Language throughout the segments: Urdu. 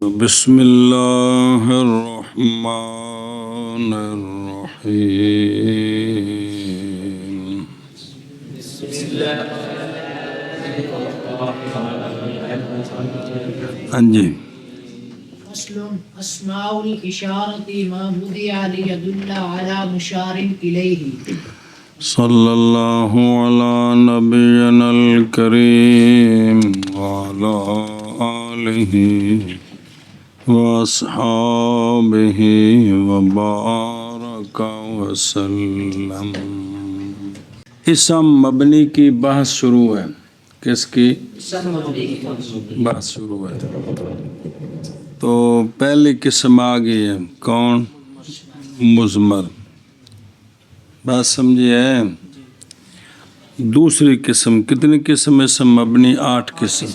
بسم اللہ الرحمن الرحیم. ہاں جی. فصل اسماء الاشارة ما بدع ليدل على مشار الیہ. صلی اللہ علی نبینا الکریم وعلی آلہ واصحابہ وبارک وسلم. اسم مبنی کی بحث شروع ہے. کس کی بحث شروع ہے؟ تو پہلی قسم آ گئی ہے. کون؟ مضمر. بات سمجھیے. دوسری قسم، کتنی قسم اسم مبنی؟ 8 قسم.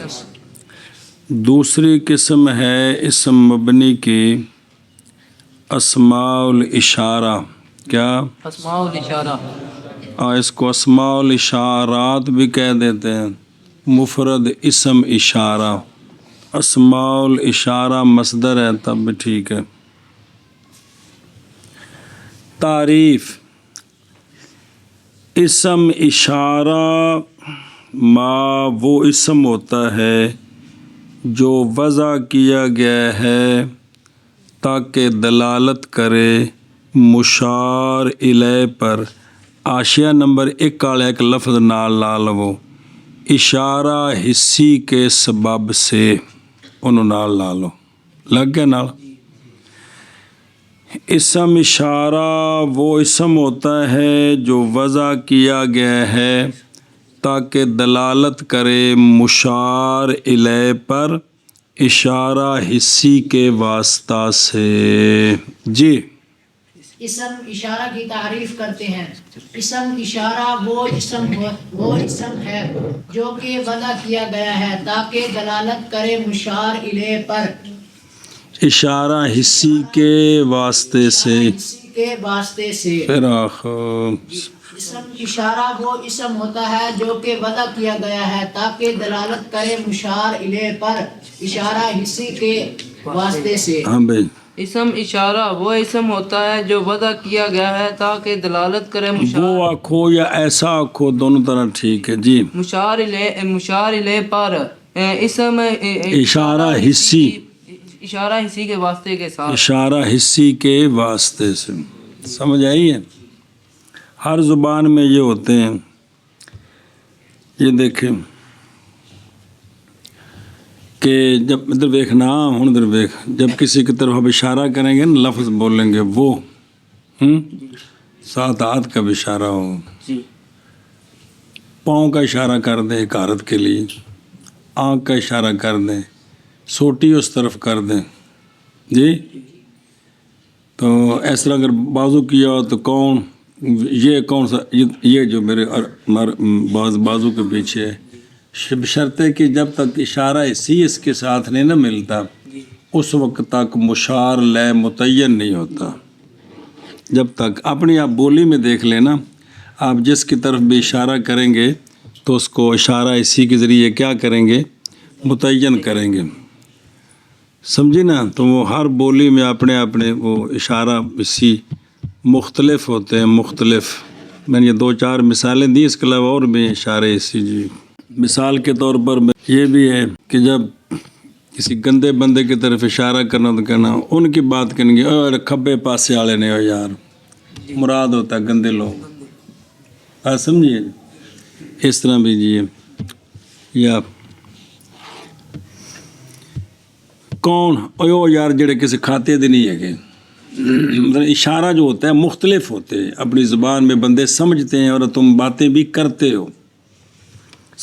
دوسری قسم ہے اسم مبنی کی اسماء الاشارہ. کیا؟ اسماء الاشارہ. اس کو اسماء الاشارات بھی کہہ دیتے ہیں. مفرد اسم اشارہ. اسماء الاشارہ مصدر ہے تب بھی ٹھیک ہے. تعریف: اسم اشارہ وہ اسم ہوتا ہے جو وضع کیا گیا ہے تاکہ دلالت کرے مشار الیہ پر. حاشیہ نمبر 1 والا ایک لفظ نال لا لو. اشارہ حسی کے سبب سے انہوں نال لا لو. لگ گیا نال. اسم اشارہ وہ اسم ہوتا ہے جو وضع کیا گیا ہے تاکہ دلالت کرے مشار الیہ پر اشارہ حسی کے واسطہ سے. جی. اسم اشارہ کی تعریف کرتے ہیں. اسم اشارہ وہ اسم ہے جو کہ وضع کیا گیا ہے تاکہ دلالت کرے مشار الیہ پر اشارہ حسی کے واسطے سے. پھر اسم اشارہ وہ اسم ہوتا ہے جو کہ وضع کیا گیا ہے تاکہ دلالت کرے مشار الیہ پر اشارہ حسی کے واسطے سے. ہاں بھائی. اسم اشارہ وہ اسم ہوتا ہے جو وضع کیا گیا ہے تاکہ دلالت کرے وہ آنکھو یا ایسا آنکھو دونوں طرح ٹھیک ہے. جی. مشار الیہ پر اسم اشارہ حسی. اشارہ حسی کے واسطے کے ساتھ. اشارہ حسی کے واسطے سے. سمجھ آئی ہے؟ ہر زبان میں یہ ہوتے ہیں. یہ دیکھیں کہ جب ادھر دیکھنا ہوں، ادھر دیکھ، جب کسی کی طرف اب اشارہ کریں گے نا، لفظ بولیں گے وہ ساتھ ہاتھ کا بھی اشارہ ہو. پاؤں کا اشارہ کر دیں حکارت کے لیے، آنکھ کا اشارہ کر دیں، سوٹی اس طرف کر دیں. جی. تو اس طرح اگر بازو کیا ہو تو کون، یہ کون سا، یہ جو میرے بازو کے پیچھے ہے. شرط ہے کہ جب تک اشارہ حسی اس کے ساتھ نہیں نہ ملتا اس وقت تک مشار لے متعین نہیں ہوتا. جب تک اپنی آپ بولی میں دیکھ لینا، آپ جس کی طرف بھی اشارہ کریں گے تو اس کو اشارہ حسی کے ذریعے کیا کریں گے؟ متعین کریں گے. سمجھی نا؟ تو وہ ہر بولی میں اپنے وہ اشارہ حسی مختلف ہوتے ہیں. مختلف میں نے یہ 2-4 مثالیں دی، اس کے علاوہ اور بھی اشارے حسی. جی. مثال کے طور پر یہ بھی ہے کہ جب کسی گندے بندے کی طرف اشارہ کرنا تو کہنا، ان کی بات کریں گے کھبے پاسے والے نے ہو یار، مراد ہوتا ہے گندے لوگ. بات سمجھیے؟ اس طرح بھی. جی. یا کون یار جڑے کسی کھاتے دے نہیں ہے کہ اشارہ جو ہوتا ہے مختلف ہوتے ہیں. اپنی زبان میں بندے سمجھتے ہیں اور تم باتیں بھی کرتے ہو.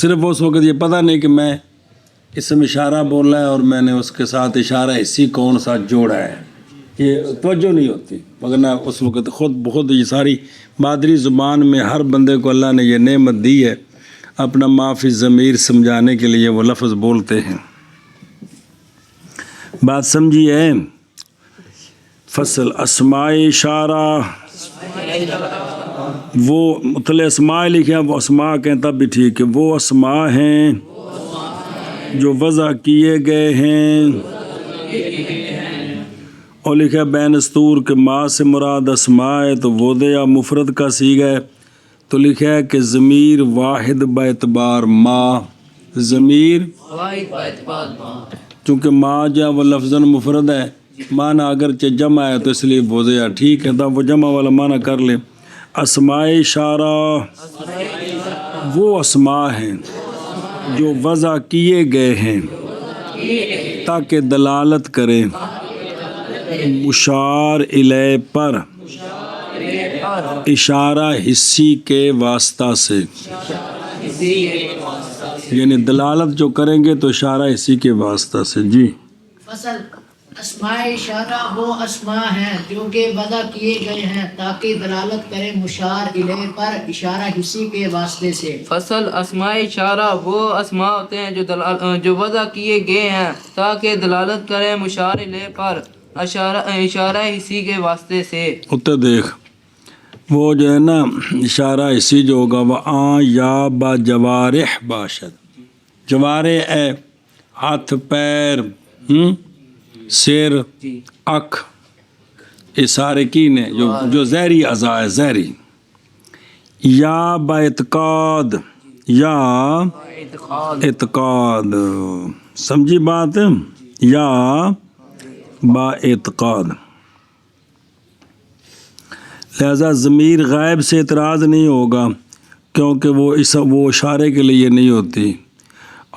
صرف اس وقت یہ پتہ نہیں کہ میں اسم اشارہ بولا ہے اور میں نے اس کے ساتھ اشارہ حسی کون سا جوڑا ہے، یہ توجہ نہیں ہوتی. مگر نہ اس وقت خود بخود یہ ساری مادری زبان میں ہر بندے کو اللہ نے یہ نعمت دی ہے، اپنا ما فی الضمیر سمجھانے کے لیے وہ لفظ بولتے ہیں. بات سمجھیے. فصل اسماء اشارہ وہ مطلع اسماء لکھے، وہ اسماء کہیں تب بھی ٹھیک ہے. وہ اسماء ہیں جو وضع کیے گئے ہیں اور لکھا بین استور کے ما سے مراد اسماء ہے تو وضع مفرد کا صیغہ ہے، تو لکھا ہے کہ ضمیر واحد با اعتبار ما، ضمیر واحد با اعتبار ما، چونکہ ما جو وہ لفظاً مفرد ہے، معنی اگرچہ جمع ہے تو اس لیے وضع ٹھیک ہے، تب وہ جمع والا معنی کر لے۔ اسماء اشارہ وہ اسماء ہیں جو وضع کیے گئے ہیں تاکہ دلالت کرے مشار الیہ پر اشارہ حسی کے واسطہ سے، یعنی دلالت جو کریں گے تو اشارہ حسی کے واسطہ سے۔ جی فصل اسماء اشارہ وہ اسماء ہیں جو کہ وضع کیے گئے ہیں تاکہ دلالت کرے مشار الیہ پر اشارہ حسی کے واسطے سے۔ فصل اسماء اشارہ وہ اسماء ہوتے ہیں جو وضع کیے گئے ہیں تاکہ دلالت کریں مشار الیہ پر اشارہ حسی کے واسطے سے۔ اتر دیکھ وہ جو ہے نا اشارہ حسی جو ہوگا وہ آ یا با جوارح باشد، جوارح ہے ہاتھ پیر سر اکھ، یہ سارے کین ہیں جو زہری اعضاء ہے، زہری۔ یا با اعتقاد، یا اعتقاد، سمجھی بات؟ یا با اعتقاد، لہذا ضمیر غائب سے اعتراض نہیں ہوگا کیونکہ وہ اشارے کے لیے نہیں ہوتی،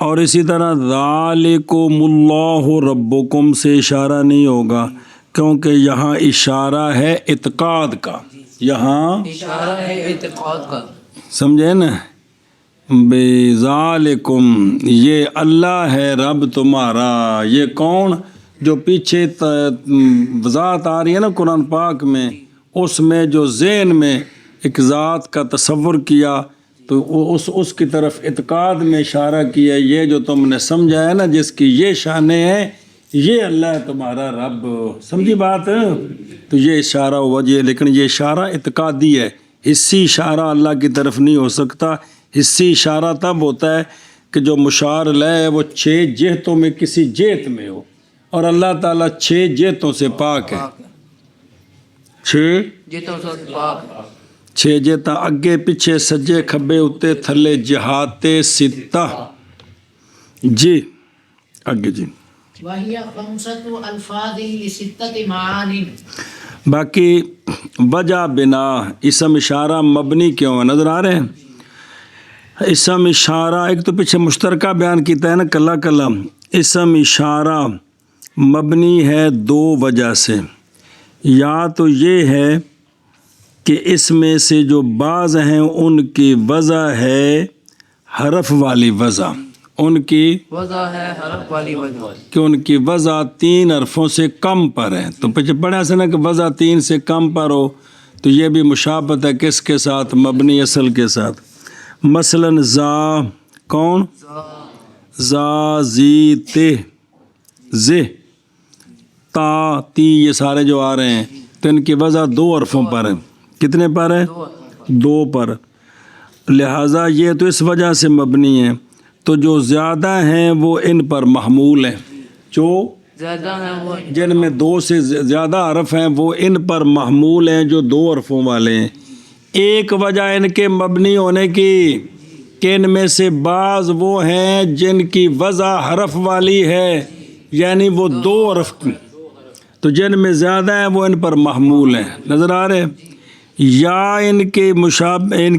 اور اسی طرح ذالکم اللہ ربکم سے اشارہ نہیں ہوگا کیونکہ یہاں اشارہ ہے اعتقاد کا، یہاں اشارہ ہے اعتقاد کا، سمجھے نا؟ بذالکم یہ اللہ ہے رب تمہارا، یہ کون؟ جو پیچھے ذات آ رہی ہے نا قرآن پاک میں، اس میں جو ذہن میں ایک ذات کا تصور کیا تو اس کی طرف اعتقاد میں اشارہ کیا، یہ جو تم نے سمجھا ہے نا جس کی یہ شانیں ہیں، یہ اللہ ہے تمہارا رب، سمجھی بات؟ تو یہ اشارہ وجہ، لیکن یہ اشارہ اعتقادی ہے، حسی اشارہ اللہ کی طرف نہیں ہو سکتا۔ حسی اشارہ تب ہوتا ہے کہ جو مشار الیہ ہے وہ 6 جہتوں میں کسی جہت میں ہو، اور اللہ تعالیٰ 6 جہتوں سے پاک ہے، 6 جہتاں اگے پیچھے سجے کھبے اتے تھلے جہاتے ستہ۔ جی اگے جی وَهِيَ خَمْسَةُ أَلْفَاظٍ لِسِتَّةِ مَعَانٍ۔ باقی وجہ بنا اسم اشارہ مبنی کیوں ہے نظر آ رہے ہیں؟ اسم اشارہ ایک تو پیچھے مشترکہ بیان کیتا ہے نا کلا کلا، اسم اشارہ مبنی ہے 2 وجہ سے، یا تو یہ ہے کہ اس میں سے جو بعض ہیں ان کی وضع ہے حرف والی وضع، ان کی وضع ہے حرف والی وضع، کہ ان کی وضع 3 حرفوں سے کم پر ہے، تو پیچھے پڑھا سے نا کہ وضع 3 سے کم پر ہو تو یہ بھی مشابہت ہے کس کے ساتھ؟ مبنی اصل کے ساتھ۔ مثلا زا کون؟ زا زی تے زے تا تی، یہ سارے جو آ رہے ہیں تو ان کی وضع 2 حرفوں پر ہے، کتنے پر ہے؟ 2 پر، لہٰذا یہ تو اس وجہ سے مبنی ہے، تو جو زیادہ ہیں وہ ان پر محمول ہیں، جو زیادہ ہیں وہ جن میں 2 سے زیادہ حرف ہیں وہ ان پر محمول ہیں جو 2 حرفوں والے ہیں۔ ایک وجہ ان کے مبنی ہونے کی کہ ان میں سے بعض وہ ہیں جن کی وضع حرف والی ہے، یعنی وہ 2 حرف، تو جن میں زیادہ ہیں وہ ان پر محمول ہیں، نظر آ رہے؟ یا ان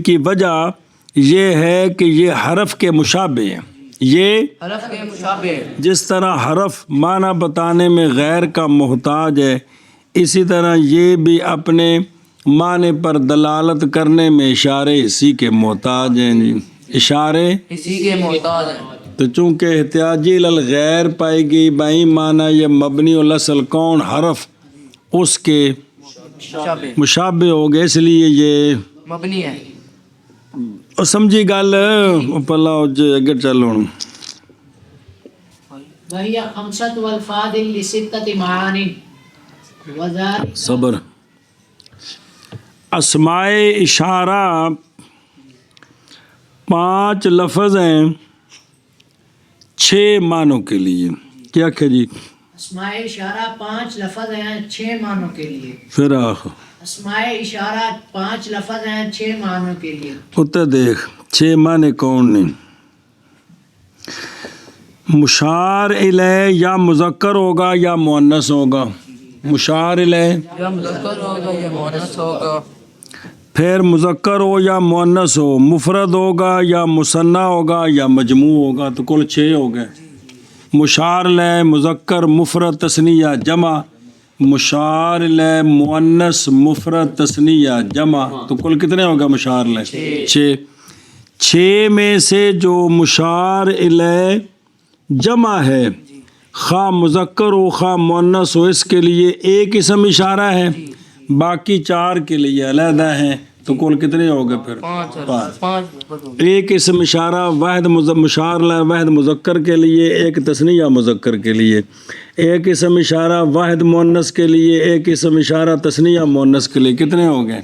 کی وجہ یہ ہے کہ یہ حرف کے مشابہ ہیں، یہ حرف کے مشابہ، جس طرح حرف معنی بتانے میں غیر کا محتاج ہے، اسی طرح یہ بھی اپنے معنی پر دلالت کرنے میں اشارے حسی کے محتاج ہیں۔ جی اشارے اسی کے محتاج ہیں، تو چونکہ احتیاجی للغیر پائے گی بائی معنی یہ مبنی الاصل کون؟ حرف اس کے مشابہ مشابہ ہو گئے، اس لیے یہ مبنی ہے۔ اور سمجھی گل پلا اگر چلو وَهِيَ خَمْسَةُ أَلْفَاظٍ لِسِتَّةِ مَعَانٍ وَذَلِكَ صبر۔ اسماء اشارہ 5 لفظ ہیں 6 معنوں کے لیے، کیا کہ جی اسماء اشارہ 5 لفظ ہیں 6 معنوں کے لیے. پھر آخ اسماء اشارہ 5 لفظ ہیں 6 معنوں کے لیے. اتر دیکھ 6 معنی کون نے. مشار الیہ یا مذکر ہوگا یا مؤنث ہوگا. مشار الیہ یا مذکر ہوگا یا مؤنث ہوگا. پھر مذکر ہو یا مؤنث ہو. مفرد ہوگا یا مثنیٰ ہوگا یا مجموع ہوگا. تو کل 6 ہو گئے. مشار الیہ مذکر مفرد تثنیہ جمع. مشار الیہ مؤنث مفرد تثنیہ جمع. تو کل کتنے ہوگا مشار الیہ؟ 6. 6 میں سے جو مشار الیہ جمع ہے خواہ مذکر ہو خواہ مؤنث ہو اس کے لیے ایک اسم اشارہ ہے. باقی 4 کے لیے علیحدہ ہیں. تو کل کتنے ہو گئے پھر؟ 5. ایک اسم اشارہ واحد مشار الیہ واحد مذکر کے لیے ایک تثنیہ مذکر کے لیے. ایک اسم اشارہ واحد مؤنث کے لیے ایک اسم اشارہ تثنیہ مؤنث کے لیے. کتنے ہو گئے؟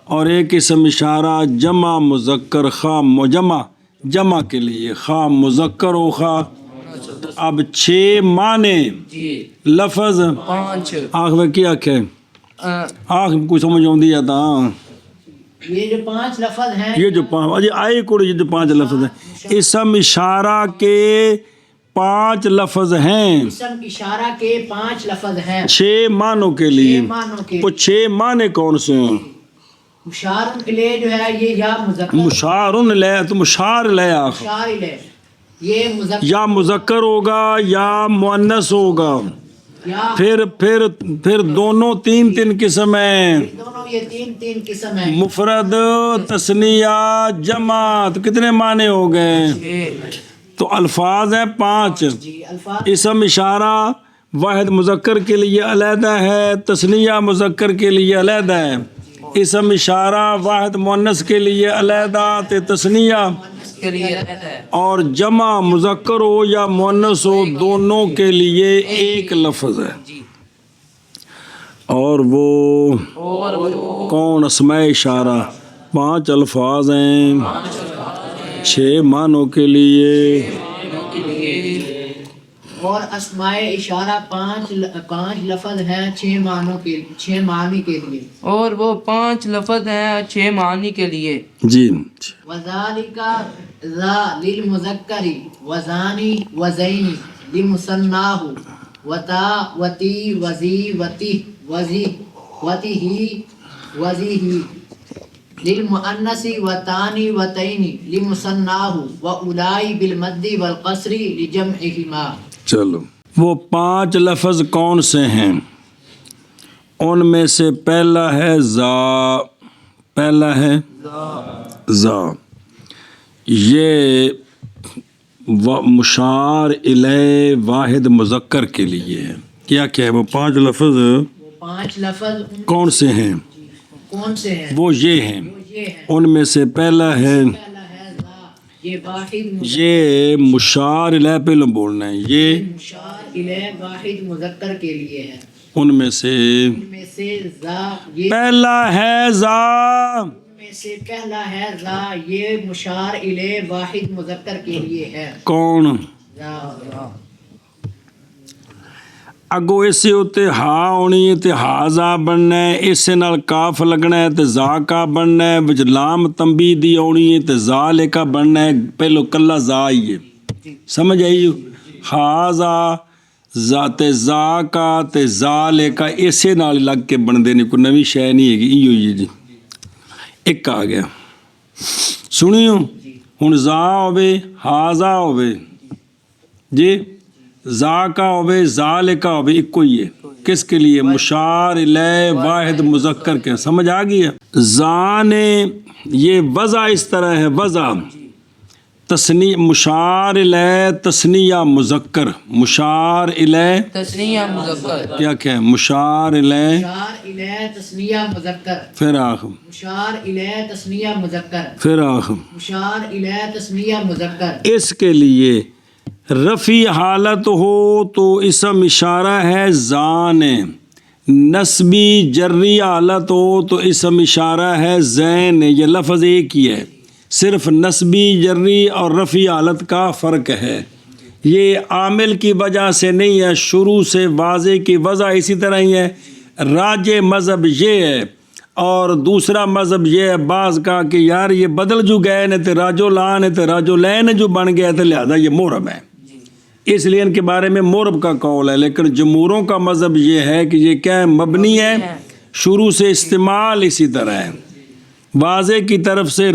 اور ایک اسم اشارہ جمع مذکر خواہ جمع کے لیے خواہ مذکر ہو خواہ. اب 6 معنی لفظ 5. آخ میں کیا کہ آخ کچھ سمجھ آتی ہے تا. یہ جو 5 لفظ ہیں یہ جو 5 آئے کوڑی یہ جو 5 لفظ ہیں اسم اشارہ کے 5 لفظ ہیں. اسم اشارہ کے 5 لفظ ہیں 6 معنوں کے لیے. 6 معنوں کے. وہ 6 معنی کون سے ہیں؟ مشار الیہ جو ہے یہ یا مذکر مشار الیہ تو مشار الیہ آخر مشار الیہ یہ مذکر یا مذکر ہوگا یا مؤنث ہوگا. یا پھر دونوں 3 قسم ہیں. دونوں یہ 3 قسم ہیں. مفرد تثنیہ جمع. تو کتنے معنی ہو گئے؟ تو الفاظ ہیں 5. جی الفاظ اسم اشارہ واحد مذکر کے لیے علیحدہ ہے تثنیہ مذکر کے لیے علیحدہ ہے. اسم اشارہ واحد مؤنث کے لیے علیحدہ تثنیہ کے لیے رہتا ہے. اور جمع مذکر ہو یا مؤنث ہو دونوں کے لیے ایک لفظ ہے. اور وہ کون؟ اسماء اشارہ 5 الفاظ ہیں 6 معنوں کے لیے. اور اسماء اشارہ 5 لفظ ہیں 6 معنی کے لیے. اور وہ 5 لفظ ہیں 6 معنی کے لیے. جی وذالک ذا للمذکر وزانی وزینی لمثناہ وتا وتی وزی وتی وزی وتیہی وزیہی للمؤنث وتانی وتینی لمثناہ واولائی بالمد والقصر لجمعہما. چلو وہ 5 لفظ کون سے ہیں؟ ان میں سے پہلا ہے ذا. یہ مشار الیہ واحد مذکر کے لیے ہے. کیا ہے وہ 5 لفظ 5 لفظ کون سے ہیں؟ کون سے ہیں؟ وہ یہ ہیں. یہ ہے ان میں سے پہلا ہے پہلا ہے ذا. یہ واحد یہ مشار الیہ پہلے بولنا ہے. یہ مشار الیہ واحد مذکر کے لیے ہے. ان میں سے ان میں سے ذا یہ پہلا ہے ذا. میں سے پہلا ہے ذا یہ مشار الیہ واحد مذکر کے لیے ہے. کون؟ ذا. اگو اسے اتنے ہا ہونی ہے تے ہا زا بننا ہے. اسے نال کاف لگنا ہے تے زا کا بننا ہے. وچ لام تنبیہ دی ہونی ہے تے زا لے کا بننا ہے. پہلو کلا زا ہی ہے. سمجھ آئی؟ ہا زا تے زا کا تے زا لے کا اسے نال لگ کے بن دے. کوئی نوی شے نہیں ہے گی. ہوئی جی ایک آ گیا. سنیو ہن زا ہوے ہا زا ہوے جی زا کا ہوے زا لے کا ہوے ایک ہی ہے. کس کے لیے؟ مشار الیہ واحد مذکر کے. سمجھ آ گئی ہے؟ زا نے یہ وضع اس طرح ہے. وضع تثنیہ مشار الیہ تثنیہ مذکر. مشار الیہ تثنیہ مذکر. کیا ہے؟ مشار الیہ مشار الیہ تثنیہ مذکر. پھر آخ مشار الیہ تثنیہ مذکر. پھر آخ مشار الیہ تثنیہ مذکر. اس کے لیے رفع حالت ہو تو اسم اشارہ ہے زان. نسبی جری حالت ہو تو اسم اشارہ ہے زین. یہ لفظ ایک ہی ہے. صرف نسبی جری اور رفع حالت کا فرق ہے. یہ عامل کی وجہ سے نہیں ہے، شروع سے واضح کی وضع اسی طرح ہی ہے۔ راج مذہب یہ ہے، اور دوسرا مذہب یہ ہے بعض کا کہ یار یہ بدل جو گئے نے تے راجو لان ہے تے راجو لین جو بن گیا تو لہذا یہ مورب ہے، اس لیے ان کے بارے میں مورب کا قول ہے۔ لیکن جمہوروں کا مذہب یہ ہے کہ یہ کیا ہے، مبنی ہے، شروع سے استعمال اسی طرح ہے۔ واضح کی طرف سے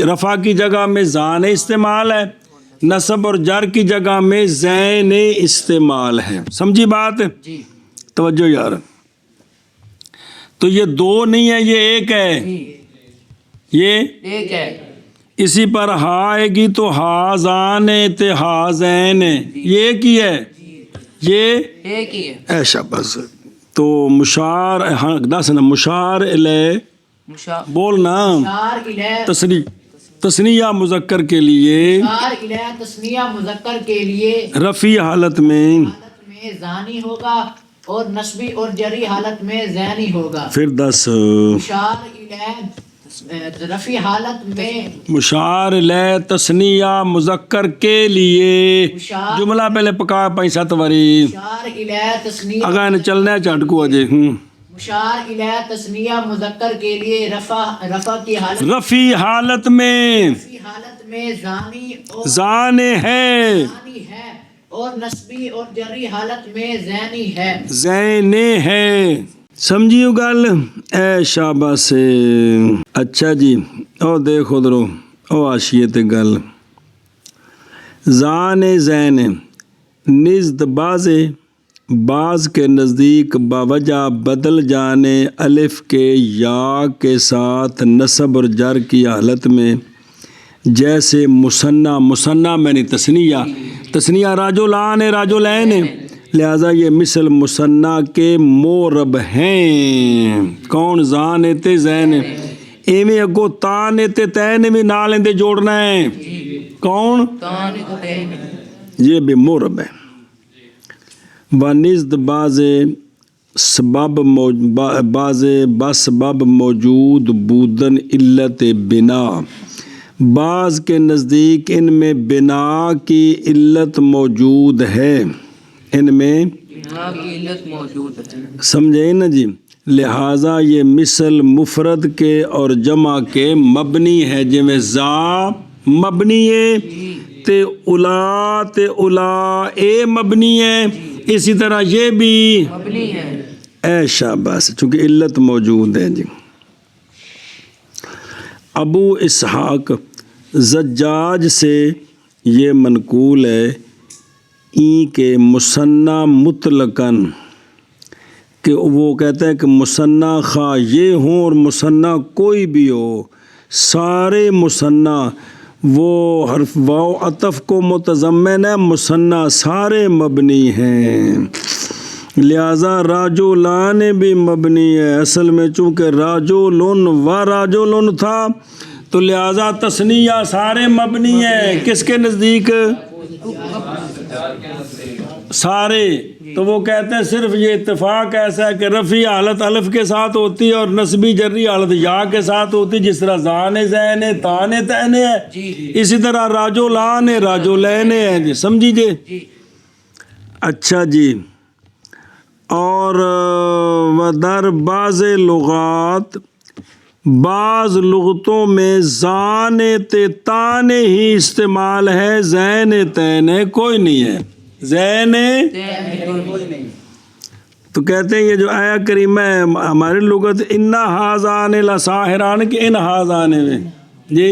رفع کی جگہ میں زان استعمال ہے، نصب اور جر کی جگہ میں زین استعمال ہے۔ سمجھی بات؟ جی توجہ یار، تو یہ دو نہیں ہے، یہ ایک ہے، یہ ایک ہے۔ اسی پر ہا آئے گی تو ہا زان تے ہا زین، یہ ایک ہی ہے، یہ ایک ہی ہے۔ ایشا بس۔ تو مشار دس نا مشار الیہ بولنا، مشار الیہ تثنیہ مذکر کے لیے، مشار الیہ تثنیہ مذکر کے لیے رفیع حالت میں حالت میں زانی ہوگا اور نسبی اور جری حالت میں زینی ہوگا۔ پھر دس مشار الیہ رفیع حالت میں مشار الیہ تثنیہ مذکر کے لیے، جملہ پہلے پکا پیسہ توری مشار الیہ تثنیہ اگر چلنا چٹکو اجے مشار الیہ تثنیہ مذکر کے لیے رفع کی حالت رفیع حالت میں زانی اور زان ہے، زانی ہے اور نسبی اور جری حالت میں زینی ہے۔ زین ہے، سمجھیو گل؟ اے شاباش سے۔ اچھا جی، او دیکھو درو او آشیت گل، زان زین نزد بعض کے نزدیک باوجہ بدل جانے الف کے یا کے ساتھ نصب اور جر کی حالت میں، جیسے مثنیٰ میں نہیں تثنیہ راجولان ہے راجولین ہے، لہذا یہ مثل مثنیٰ کے مورب ہیں۔ کون؟ زان تے زین، ایویں اگو تان تے تین بھی نال اندے جوڑنا ہے، کون؟ یہ بھی مورب ہے۔ وَنِزْد بعض سبب موجود بودن علت بنا، بعض کے نزدیک ان میں بنا کی علت موجود ہے، ان میں علت موجود ہے، سمجھے نا جی؟ لہٰذا یہ مثل مفرد کے اور جمع کے مبنی ہے، جویں زا مبنی ہے تے الا اے مبنی ہے، اسی طرح یہ بھی مبنی ہے۔ اے شاباش، چونکہ علت موجود ہے جی۔ ابو اسحاق زجاج سے یہ منقول ہے ای کے مثنیٰ مطلقاً، کہ وہ کہتا ہے کہ مثنیٰ خواہ یہ ہوں اور مثنیٰ کوئی بھی ہو، سارے مثنیٰ وہ حرف واو عطف کو متضمن ہے، مثنیٰ سارے مبنی ہیں، لہذا راجولان بھی مبنی ہے۔ اصل میں چونکہ راجولن و راجولن تھا تو لہذا تثنیہ سارے مبنی ہیں، کس کے نزدیک؟ سارے۔ تو وہ کہتے ہیں صرف یہ اتفاق ایسا ہے کہ رفیع حالت الف کے ساتھ ہوتی ہے اور نسبی جری حالت یا کے ساتھ ہوتی ہے، جس طرح زان زین تان تین ہے، اسی طرح راجولان راجولین ہے جی، سمجھی جی؟ اچھا جی، اور ودر بعض لغات، بعض لغتوں میں زان تے تان ہی استعمال ہے، زین تین کوئی نہیں ہے، زین تو کہتے ہیں یہ جو آیا کریمہ ہے ہماری لغت انا ہاذان لساحران کہ ان ہاذان میں جی،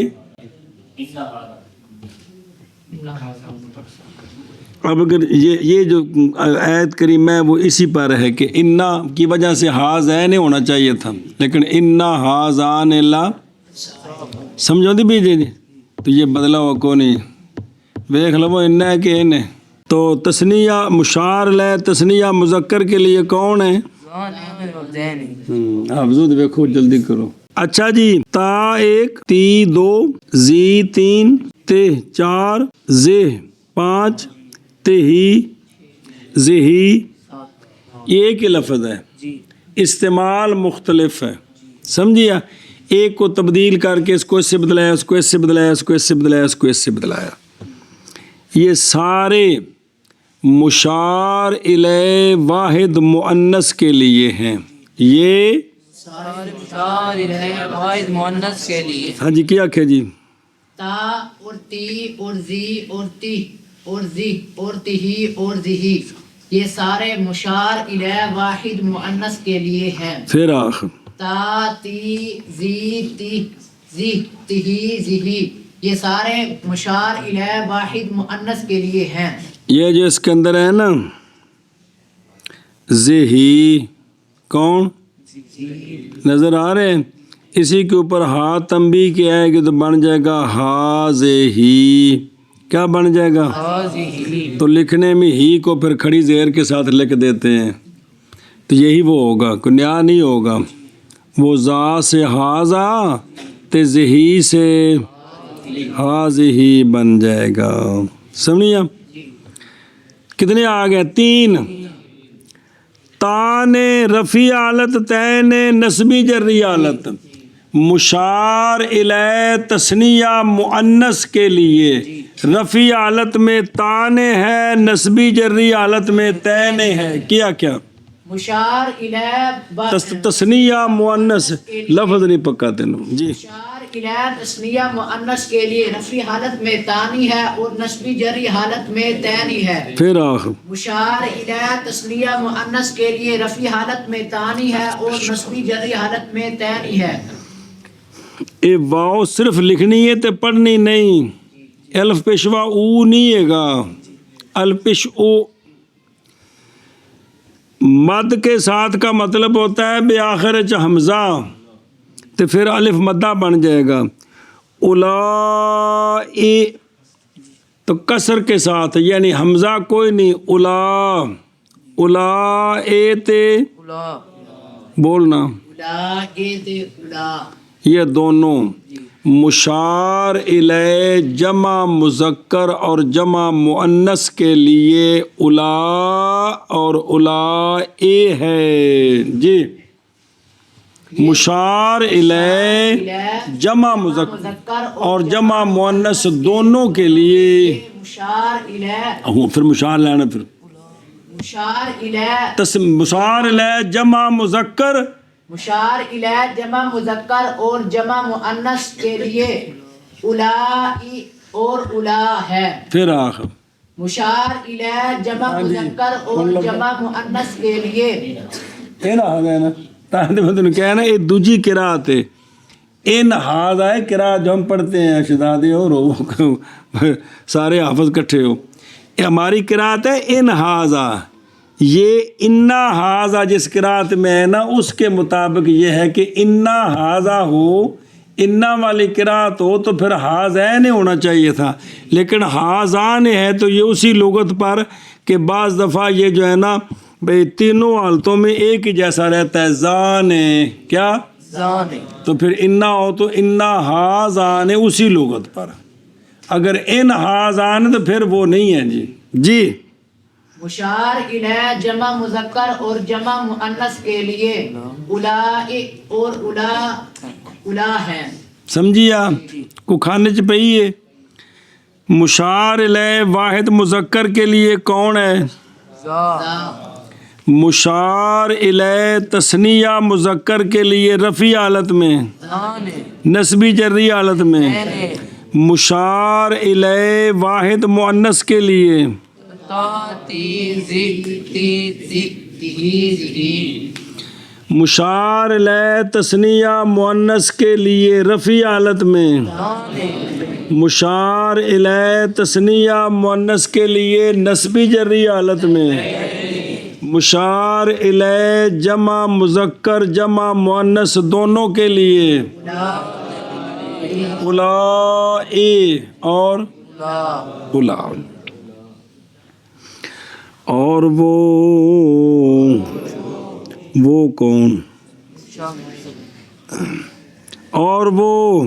اب اگر یہ جو آیت کریمہ ہے وہ اسی پر ہے کہ انا کی وجہ سے ہاذین ہونا چاہیے تھا، لیکن انا ہاذان لا، سمجھو دی بھی جی، تو یہ بدلا ہوا کو نہیں، دیکھ لو انا ہے کہ ان ہے۔ تو تثنیہ مشار لے تثنیہ مذکر کے لیے کون ہے؟ حافظو دیکھو جلدی کرو۔ اچھا جی، تا ایک، تی دو، زی تین، تے چار، زہ پانچ، تہی زہی، یہ ایک ہی لفظ ہے، استعمال مختلف ہے، سمجھیا؟ ایک کو تبدیل کر کے اس کو اس سے بدلایا، اس کو اس سے بدلایا، اس کو اس سے بدلایا، اس کو اس سے بدلایا، یہ سارے مشار الیہ واحد مؤنث کے لیے ہیں. یہ سارے مشار الیہ واحد مؤنث کے لیے. ہاں جی کیا کہ جی تا اور تی اور زی اور تی اور زی اور تہی اور زہی یہ سارے مشار الیہ واحد مؤنث کے لیے ہیں. پھر آخر تا تی زی تی زی تہی زہی یہ سارے مشار الیہ واحد مؤنث کے لیے ہیں. یہ جو اس کے اندر ہے نا زہی کون نظر آ رہے ہیں, اسی کے اوپر ہا تنبیہ کے آئے گی تو بن جائے گا ہا زہی. کیا بن جائے گا؟ حاضی. تو لکھنے میں ہی کو پھر کھڑی زیر کے ساتھ لکھ دیتے ہیں تو یہی وہ ہوگا, کوئی نیا نہیں ہوگا. وہ زا سے ہاضا تے زہی سے حاضی بن جائے گا. سمجھیا؟ کتنے آ گئے؟ 3. تان رفیع حالت تین نسبی جری حالت. مشار الیہ تثنیہ مؤنث کے لیے رفیع حالت میں تان ہے, نسبی جری حالت میں تین ہے. کیا کیا مشار الیہ تثنیہ مؤنث لفظ نہیں پکا تینوں جی. مشار الیہ تثنیہ مؤنث کے لیے رفیع حالت میں تانی ہے اور نسبی جری حالت میں تینی ہے. پھر آخر مشار الیہ تثنیہ مؤنث کے لیے رفیع حالت میں تانی ہے اور نسبی جری حالت میں تینی ہے. اے واو صرف لکھنی ہے تے پڑھنی نہیں. الف پیشوا او نہیں ہے گا, الپش او. مد کے ساتھ کا مطلب ہوتا ہے بے آخر حمزہ تو پھر الف مدہ بن جائے گا. اولائے تو کسر کے ساتھ یعنی حمزہ کوئی نہیں. اولائے تے الا. بولنا اولائے اولا یہ دونوں مشار الیہ جمع مذکر اور جمع مؤنث کے لیے الا اور اولائے ہے جی. مشار الیہ جمع مذکر اور جمع مؤنث دونوں کے لیے مشار الیہ پھر مشار لینا پھر مشار الیہ مشار الیہ جمع مذکر مشار الیہ جمع مذکر اور جمع مؤنث کے لیے اولائی اور اولا ہے. پھر آخر مشار الیہ جمع مذکر اور جمع مؤنث کے لیے یہ نہ آ گیا نا تاہم کہنا یہ دوجی قرات ہے. ان ہاض آئے قرات جو ہم پڑھتے ہیں شہزادے اور سارے حافظ کٹھے ہو, یہ ہماری قرات ہے ان ہاضا. یہ انا ہاضا جس قرات میں ہے نا اس کے مطابق یہ ہے کہ انا ہاضا ہو, انا والی قرات ہو تو پھر ہاضین ہونا چاہیے تھا, لیکن ہاضان ہے تو یہ اسی لغت پر کہ بعض دفعہ یہ جو ہے نا بھئی تینوں حالتوں میں ایک ہی جیسا رہتا ہے. زان کیا زان. تو پھر انا ہو تو انا ہاضان اسی لغت پر. اگر ان ہاضان تو پھر وہ نہیں ہے جی. جی مشار الیہ جمع مذکر اور جمع مؤنث کے لیے اولائی اور اولا ہے. سمجھیا کو کھانے چ پئی ہے. مشار الیہ واحد مذکر کے لیے کون ہے؟ مشار الیہ تثنیہ مذکر کے لیے رفیع حالت میں نسبی جری حالت میں. مشار الیہ واحد مؤنث کے لیے مشار الیہ تثنیہ مؤنث کے لیے رفیع حالت میں. مشار الیہ تثنیہ مؤنث کے لیے نسبی جری حالت میں. مشار الیہ جمع مذکر جمع مؤنث دونوں کے لیے اولائے اور اولا. اور وہ کون اور وہ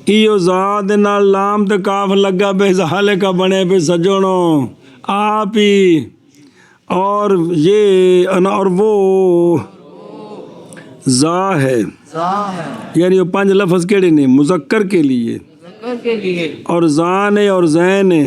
ایو زاد نال لام تے کاف لگا بے زحالے کا بنے بے سجنوں آپ ہی. اور یہ اور وہ زا ہے یعنی وہ 5 لفظ کیڑے نے مذکر کے لیے اور زان ہے اور زین ہے.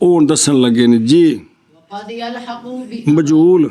ਉਹ ਦੱਸਣ ਲੱਗੇ ਨੇ ਜੀ। ਮਜੂਲ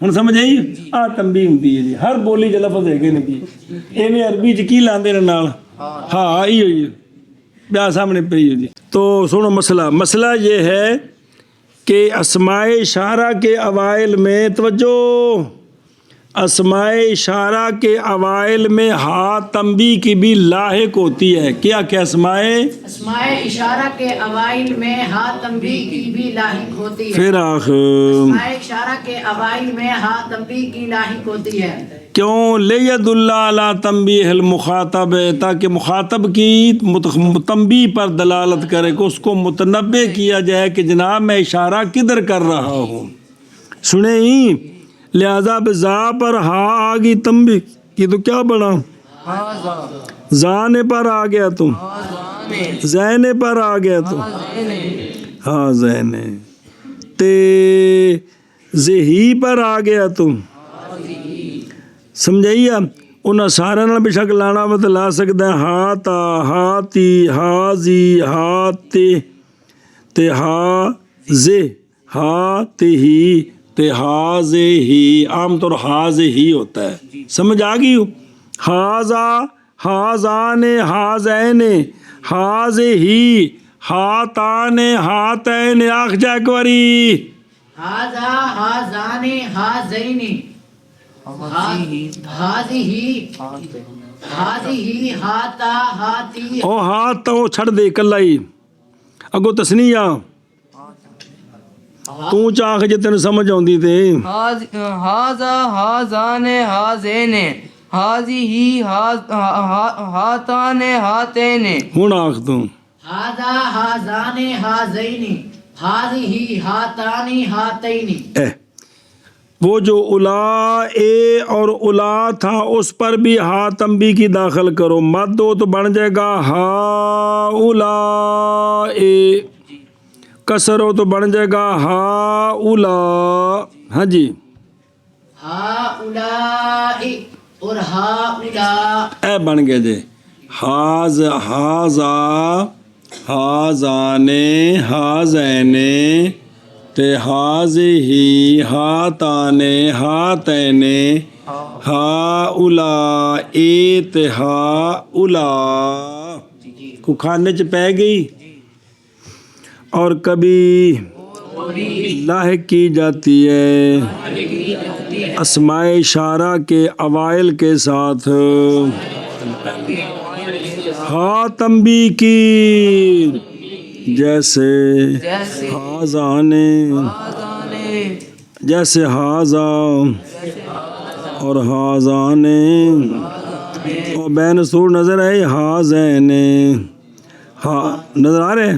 ਹੁਣ ਸਮਝ ਆਈ ਆ ਤੰਬੀ ਹੁੰਦੀ ਹੈ ਜੀ ਹਰ ਬੋਲੀ 'ਚ ਲਫ਼ਜ਼ ਹੈਗੇ ਨੇ ਜੀ ਐਵੇਂ ਅਰਬੀ 'ਚ ਕੀ ਲਾਉਂਦੇ ਨੇ ਨਾਲ ਹਾਂ ਇਹੀ ਹੋਈ ਪਿਆ ਸਾਹਮਣੇ ਪਈ ਹੋ ਜੀ تو سنو مسئلہ یہ ہے کہ اسماء اشارہ کے اوائل میں توجہ اسماء اشارہ کے اوائل میں ہا تنبیہ کی بھی لاحق ہوتی ہے کیا اسماء اشارہ کے اوائل میں ہا تنبیہ کی بھی لاحق ہوتی ہے پھر آخر اسماء اشارہ کے اوائل میں ہا تنبیہ کی لاحق ہوتی ہے کیوں لید اللہ علی تنبیہ المخاطب تاکہ مخاطب کی تنبیہ پر دلالت کرے کہ اس کو متنبہ کیا جائے کہ جناب میں اشارہ کدھر کر رہا ہوں سنیں ہی لہذا بزا پر ہا آگی تنبیہ کی تو کیا بنا زانے پر آ گیا تم زینے پر آ گیا تم ہاں زینے تے زہی پر آ گیا تم سمجھائی انہاں سارے نال بے شک لانا مت لا سکدا ہے ہا تا ہا تی ہا زی ہا تے ہا زے ہا تے ہی تے ہا زے ہی عام طور ہا زے ہی ہوتا ہے سمجھ آ گئی ہاذا ہاذان ہاذین ہا زے ہی ہا تان ہا تین آخ جا ایک واری ہاذا ہاذان ہاذین ہاذی ہاتا ہاتی او ہاتھ تو چھڑ دے کلا ہی اگو تسنیہ تو چاخ جے تینوں سمجھ آندی تے ہاذا ہاذان ہاذین ہاذی ہاتان ہاتین ہن آخ تو ہاذا ہاذان ہاذین ہاذی ہاتان ہاتین وہ جو الا اے اور الا تھا اس پر بھی ہا تنبیہ کی داخل کرو مد ہو تو بن جائے گا ہا الا اے کسر ہو تو بن جائے گا ہا الا ہاں جی ہا الا اور ہا الا اے بن گیا جی ہاذا ہاذانے ہاذینے تے ہاذہی ہاتانے ہاتینے ہا الا اے تے ہا الا کو کھانے چ پہ گئی اور کبھی لاحق کی جاتی ہے اسماء اشارہ کے اوائل کے ساتھ ہا تنبیہ کی جیسے ہاذانے جیسے ہاذا اور ہاذانے اور بین سور نظر ہے ہاذینے نظر آ رہے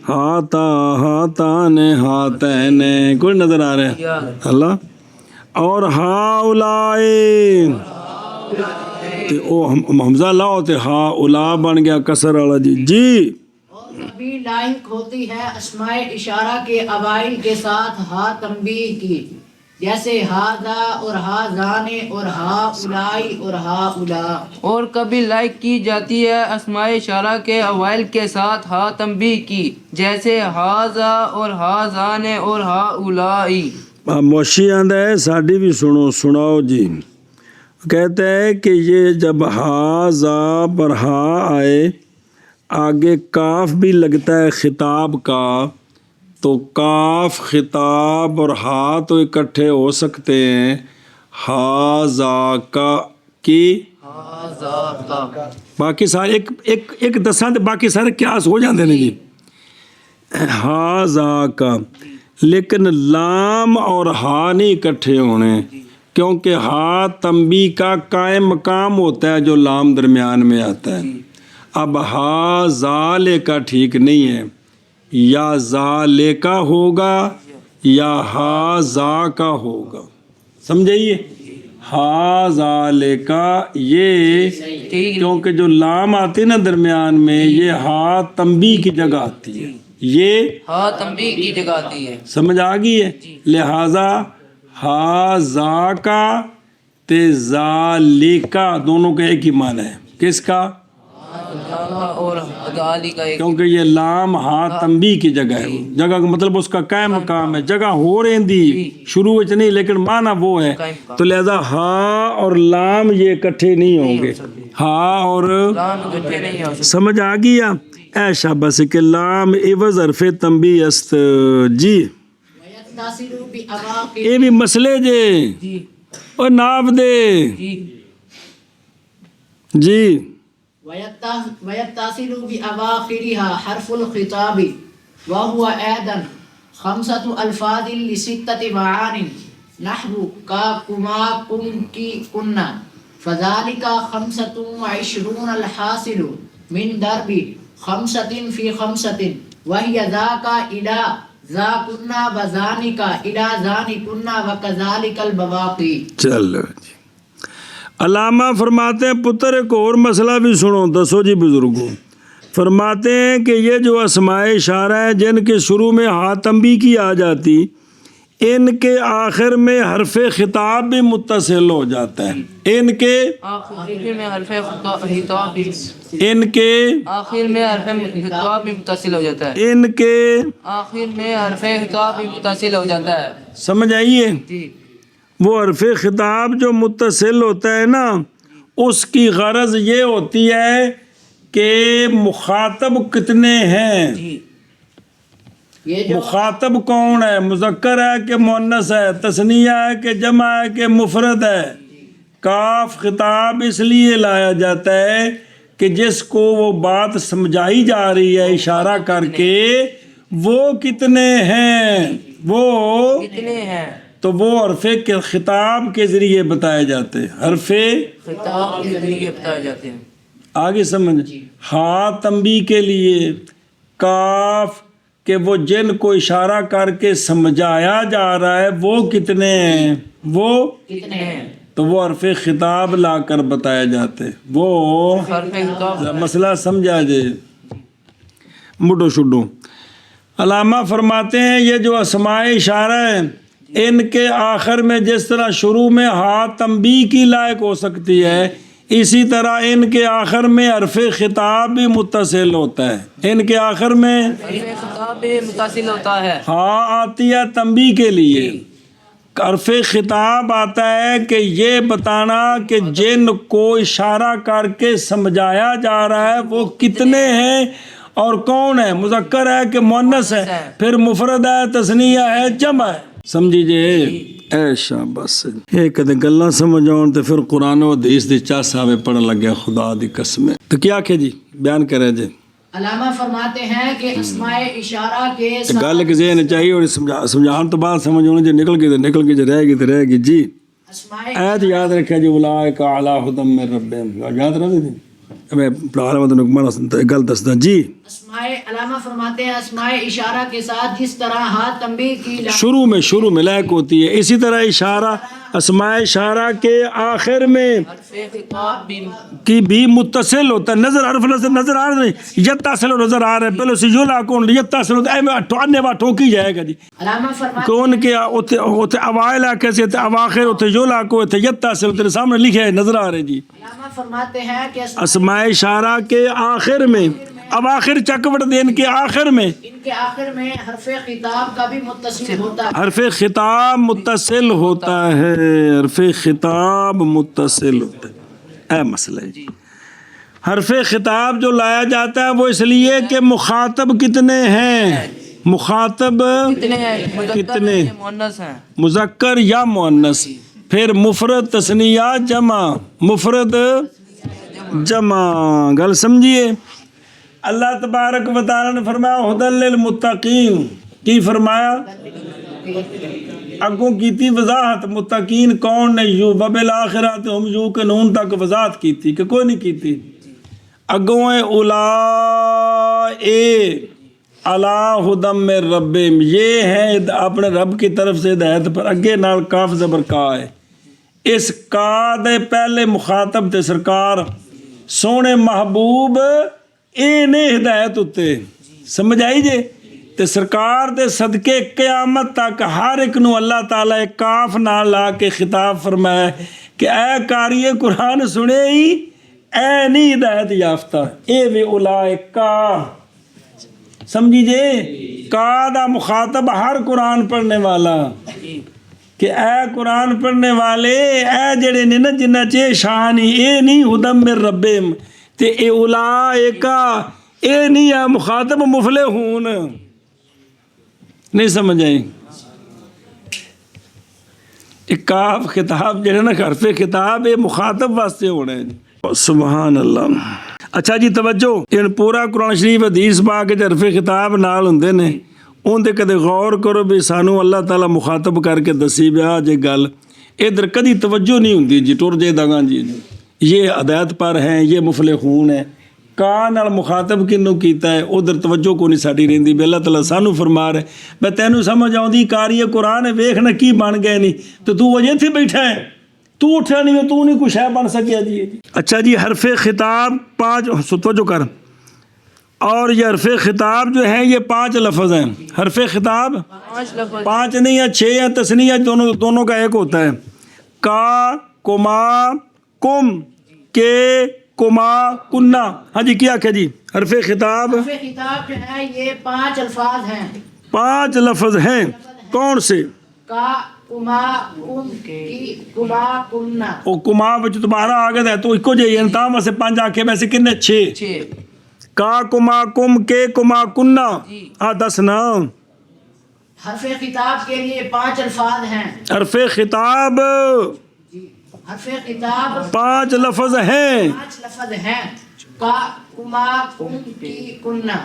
ہاتا ہاتان ہاتین کوئی نظر آ رہے اللہ اور ہا اولائے او حمزہ لا ہوتے ہا اولا بن گیا کسر والا جی بھی لاحق ہوتی ہے اسماء اشارہ کے اوائل کے ساتھ ہا تنبیہ کی جیسے ہاذا اور ہاذان اور ہا اولائی اور ہا اولا اور کبھی لائق کی جاتی ہے اسماء اشارہ کے اوائل کے ساتھ ہا تنبیہ کی جیسے ہاذا اور ہاذان اور ہا اولائی موشی آندہ ہے ساڑھی بھی سناؤ جی کہتا ہے کہ یہ جب ہاذا پر ہا آئے آگے کاف بھی لگتا ہے خطاب کا تو کاف خطاب اور ہا تو اکٹھے ہو سکتے ہیں ہاذا کا کی باقی سارے ایک دساں تے باقی سارے قیاس ہو جاندے ہیں جی ہاذا کا لیکن لام اور ہا نہیں اکٹھے ہونے کیونکہ ہا تنبیہ کا قائم مقام ہوتا ہے جو لام درمیان میں آتا ہے اب ہا زالے کا ٹھیک نہیں ہے یا زالے کا ہوگا یا ہا زا کا ہوگا سمجھائیے ہا زالے کا یہ کیونکہ جو لام آتی ہے نا درمیان میں یہ ہا تنبیہ کی جگہ آتی ہے یہ ہا تنبیہ کی جگہ آتی ہے سمجھ آ گئی ہے لہٰذا ہا زا کا تے زالے کا دونوں کا ایک ہی معنی ہے کس کا اور علی کا ایک کیونکہ یہ لام ہاں تنبیہ کی جگہ ہے، جگہ کا مطلب اس کا قائم مقام ہے، جگہ ہو رہی شروع وچ نہیں لیکن معنی وہ ہے، تو لہذا ہاں اور لام یہ اکٹھے نہیں ہوں گے، ہاں اور لام اکٹھے نہیں ہو سکتے. سمجھ آ گیا؟ اے شاباش کہ لام عوض حرف تنبیہ است. جی ويتصل بأواخر یہ بھی مسئلے جے جی اور ناف دے. جی جی ويتصل بأواخرها حرف الخطاب وهو أيضا 5 ألفاظ ل6 معان نحو كا كما كم كي كنا فذلك 25 الحاصل من ضرب 5 في 5 وهي ذاك إلى ذا كنا وذانك إلى ذان كنا وكذلك البواقي. چلو جی. علامہ فرماتے ہیں پتر ایک اور مسئلہ بھی سنو، دسو جی بزرگوں. فرماتے ہیں کہ یہ جو اسماء اشارہ ہیں جن کے شروع میں ہا تنبیہ کی آ جاتی، ان کے آخر میں حرف خطاب بھی متصل ہو جاتا ہے. ان کے آخر میں حرف خطاب بھی ان کے آخر میں حرف خطاب بھی متصل ہو جاتا ہے. ان کے آخر میں حرف خطاب بھی متصل ہو جاتا ہے. سمجھ آئیے؟ جی وہ حرف خطاب جو متصل ہوتا ہے نا، اس کی غرض یہ ہوتی ہے کہ مخاطب کتنے ہیں، جی یہ جو مخاطب کون ہے، مذکر ہے کہ مؤنث ہے، تثنیہ ہے کہ جمع ہے کہ مفرد ہے. کاف خطاب اس لیے لایا جاتا ہے کہ جس کو وہ بات سمجھائی جا رہی ہے اشارہ کر کے وہ کتنے ہیں، وہ کتنے ہیں تو وہ حرف خطاب کے ذریعے بتائے جاتے ہیں. حرف خطاب کے ذریعے بتائے جاتے ہیں. آگے سمجھ. ہا تنبیہ کے لیے، کاف کہ وہ جن کو اشارہ کر کے سمجھایا جا رہا ہے وہ کتنے ہیں، وہ کتنے ہیں، تو وہ حرف خطاب لا کر بتایا جاتے ہیں. وہ حرف خطاب مسئلہ سمجھا جائے. مڈو شڈو. علامہ فرماتے ہیں یہ جو اسماء اشارہ ہیں ان کے آخر میں جس طرح شروع میں ہا تنبیہ کی لائق ہو سکتی ہے، اسی طرح ان کے آخر میں حرف خطاب بھی متصل ہوتا ہے. ان کے آخر میں حرف خطاب بھی متصل ہوتا ہے. ہاں آتی ہے تنبیہ کے لیے، حرف خطاب آتا ہے کہ یہ بتانا کہ جن کو اشارہ کر کے سمجھایا جا رہا ہے وہ کتنے ہیں اور کون ہے، مذکر ہے کہ مؤنث ہے، پھر مفرد ہے، تثنیہ ہے، جمع ہے. سمجھی جے؟ اے شاباش. یہ کدے گلاں سمجھ آن تے پھر قرآن و حدیث دی چاس آوے پڑھن لگیا. خدا دی قسم. تو کیا کہ جی بیان کرے جی. علامہ فرماتے ہیں کہ اسماء اشارہ کے گل کے ذہن چاہیے اور سمجھان تو بعد سمجھ ہونے جو نکل کے نکل کے جو رہے گی تو رہے گی. جی اسماء ایت یاد رکھے جی اولئک علی ھدی من ربہم، یاد رکھ دی. میں پڑھانے میں تو گل دسدا. جی اسماء، علامہ فرماتے ہیں اسماء اشارہ کے ساتھ جس طرح ہا تنبیہ کی شروع میں لائق ہوتی ہے، اسی طرح اشارہ اسماء اشارہ کے آخر میں حرف خطاب بھی کی بھی متصل ہوتا ہے. نظر حرف نظر آ رہا ہے، یتصل نظر آ رہا ہے، پہلے سے یولا کون یتصل اے میں ٹھوانے وا ٹھوکی جائے گا. جی علامہ فرماتے کون کے اوتے اوائل کیسے تے اواخر اوتے یولا کو تے یتصل تیرے سامنے لکھا ہے نظر آ رہے. جی علامہ فرماتے ہیں کہ اسماء اشارہ کے آخر میں، اواخر چکوٹ دین کے آخر میں ان کے آخر میں حرف خطاب کا بھی متصل ہوتا ہے. حرف خطاب متصل ہوتا ہے، حرف خطاب متصل ہوتا ہے. اے مسئلہ ہے. حرف خطاب جو لایا جاتا ہے وہ اس لیے کہ مخاطب کتنے ہیں، مخاطب کتنے ہیں، کتنے مذکر مؤنث ہیں. مذکر یا مؤنث، پھر مفرد تثنیہ جمع، مفرد جمع. گل سمجھیے. اللہ تبارک و تعالیٰ نے فرمایا ھدی للمتقین. کی فرمایا؟ اگوں کیتی وضاحت متقین کون نے، یو وبالآخرۃ ہم یوقنون تک وضاحت کیتی کہ کوئی نہیں کیتی. اگوں اولائے علی ھدی من ربہم، یہ ہیں اپنے رب کی طرف سے ہدایت پر. اگے نال کاف زبر کا ہے، اس کا دے پہلے مخاطب تے سرکار سونے محبوب اے نے ہدایت اتے. سمجھ آئی جے؟ تے سرکار دے صدقے قیامت تک ہر ایک نو اللہ تعالیٰ ایک کاف نال لا کے خطاب فرمایا کہ اے قاری قرآن سنے ہی، اے نہیں ہدایت یافتہ اے وے اولائکا سمجھی جے کا دا مخاطب ہر قرآن پڑھنے والا کہ اے قرآن پڑھنے والے اے جڑے نے نا جنہ چے شان ہی اے نہیں ہدم من ربہم تے اے اولائکا اے نہیں ہے مخاطب مفلحون نہیں سمجھ آئی ایک کاف خطاب جڑے نا حرف خطاب اے مخاطب واسطے ہونا ہے سبحان اللہ اچھا جی توجہ ان پورا قرآن شریف حدیث پاک کے حرف خطاب نال ہوندے نے اندر کدے غور کرو بھی سانو اللہ تعالیٰ مخاطب کر کے دسی بیا جے گل ادھر کدی توجہ نہیں ہوندی جی ٹر جے داں جی یہ ہدایت پر ہیں یہ مفلحون ہیں کا نال مخاطب کنوں کیتا ہے ادھر توجہ کو نہیں ساڈی رہندی بھی اللہ تعالیٰ سانو فرما رہے میں تینوں سمجھ آؤندی قاری قرآن ویکھنا کی بن گئے نہیں تو وجہ تھی بیٹھا ہے تو اٹھا نہیں ہو تو نہیں کچھ ہے بن سکیا جی اچھا جی حرف خطاب 5 توجہ کر اور یہ حرف خطاب جو ہیں یہ 5 لفظ ہیں حرف خطاب 5 نہیں ہے 6 ہیں تثنیہ دونوں کا ایک ہوتا ہے کا کما کم کے کما کنہ ہاں جی کیا کیا جی حرف خطاب خطاب جو ہے یہ 5 الفاظ ہیں 5 لفظ ہیں کون سے کا کما کم کی کما کنہ او کما وچ تمہارا آ گیا تو ایکو جے انتام واسے 5 آکھے ویسے کنے 6 کا کما کم کے کما کنہ دس نا حرف خطاب کے لیے 5 الفاظ ہیں حرف خطاب حرف خطاب 5 لفظ ہیں 5 لفظ ہیں کا کما کم کی کنہ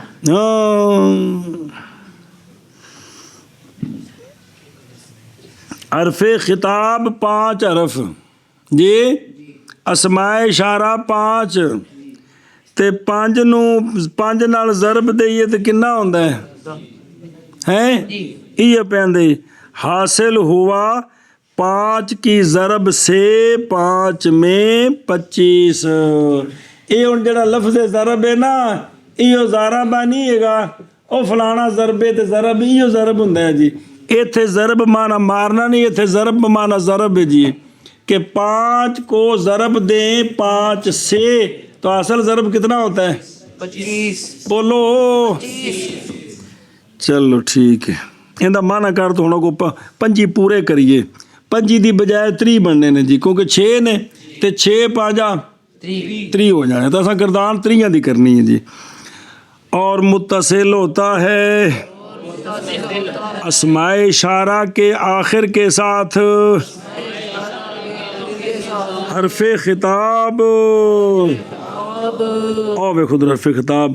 حرف خطاب 5 حرف جی اسماء اشارہ 5 تے 5 نال ضرب دئیے تے کنا ہوندا ہے یہ پیندے حاصل ہوا 5 کی ضرب سے 5 میں 25 یہ ہن جڑا لفظ ضرب ہے نا یہ ضرب نہیں ہے گا او فلانا ضرب تے ضرب یہ ضرب ہوندا ہے جی ایتھے ضرب معنی مارنا نہیں ایتھے ضرب معنی ضرب ہے جی کہ 5 کو ضرب دیں 5 سے تو اصل ضرب کتنا ہوتا ہے 25 بولو 25 چلو ٹھیک ہے ان دا معنی کر تو ہن کو 5 پورے کریے 5 دی بجائے 3 بننے نے جی کیونکہ 6 نے تے 6 5 3 ہو جانے تو اساں گردان 3 دی کرنی ہے جی اور متصل ہوتا ہے اسماء اشارہ کے آخر کے ساتھ حرف خطاب اور خود حرف خطاب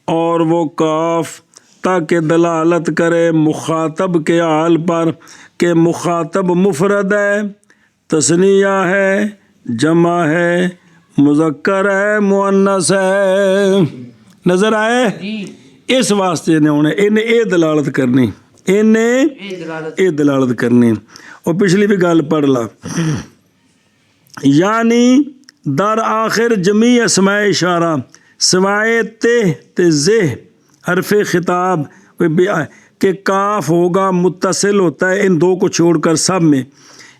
اور وہ کاف تاکہ دلالت کرے مخاطب کے حال پر کہ مخاطب مفرد ہے تثنیہ ہے جمع ہے مذکر ہے مؤنث ہے نظر آئے اس واسطے نے انہیں اے دلالت کرنی اے دلالت کرنی اور پچھلی بھی گل پڑھ لا یعنی در آخر جمی اسماء اشارہ سوائے تے زہ حرف خطاب کہ کاف ہوگا متصل ہوتا ہے ان 2 کو چھوڑ کر سب میں